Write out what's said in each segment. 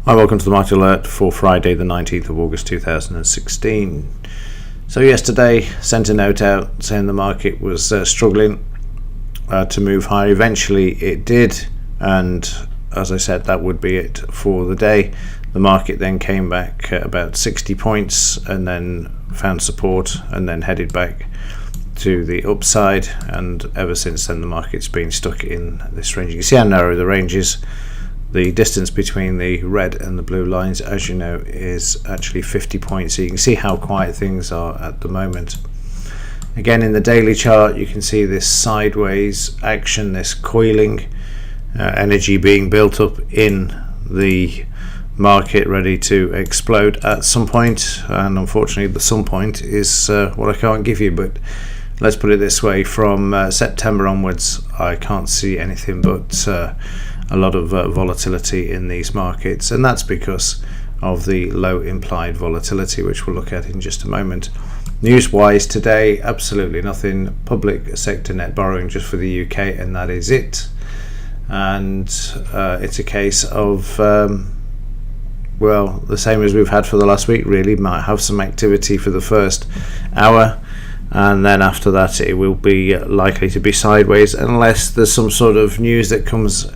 Hi, welcome to the Market Alert for Friday the 19th of August 2016. So yesterday sent a note out saying the market was struggling to move higher. Eventually it did, and as I said, that would be it for the day. The market then came back about 60 points and then found support and then headed back to the upside, and ever since then the market's been stuck in this range. You can see how narrow the range is. The distance between the red and the blue lines, as you know, is actually 50 points. So you can see how quiet things are at the moment. Again, in the daily chart, you can see this sideways action, this coiling energy being built up in the market, ready to explode at some point. And unfortunately, the some point is what I can't give you. But let's put it this way: from September onwards, I can't see anything but a lot of volatility in these markets, and that's because of the low implied volatility, which we'll look at in just a moment. News-wise today, absolutely nothing. Public sector net borrowing just for the UK, and that is it. And it's a case of well, the same as we've had for the last week, really. Might have some activity for the first hour, and then after that it will be likely to be sideways unless there's some sort of news that comes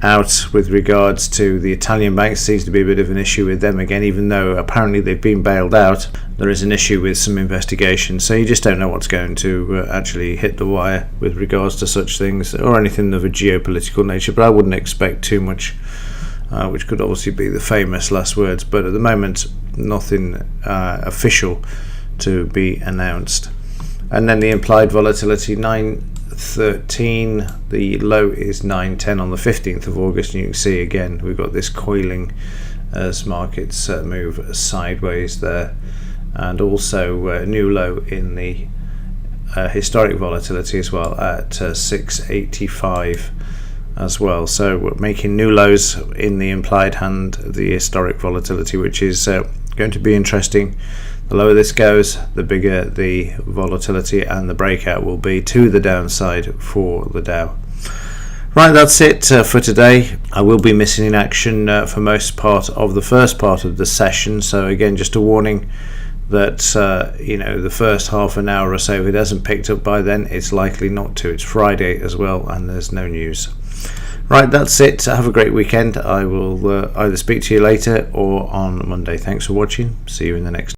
out with regards to the Italian banks. Seems to be a bit of an issue with them again, even though apparently they've been bailed out. There is an issue with some investigation, so you just don't know what's going to actually hit the wire with regards to such things, or anything of a geopolitical nature. But I wouldn't expect too much, which could obviously be the famous last words, but at the moment nothing official to be announced. And then the implied volatility, 913, the low is 910 on the 15th of August, and you can see again we've got this coiling as markets move sideways there, and also a new low in the historic volatility as well at 685 as well. So we're making new lows in the implied and the historic volatility, which is going to be interesting. The lower this goes, the bigger the volatility and the breakout will be to the downside for the Dow. Right, that's it for today. I will be missing in action for most part of the first part of the session. So again, just a warning that the first half an hour or so, if it hasn't picked up by then, it's likely not to. It's Friday as well, and there's no news. Right, that's it. Have a great weekend. I will either speak to you later or on Monday. Thanks for watching. See you in the next.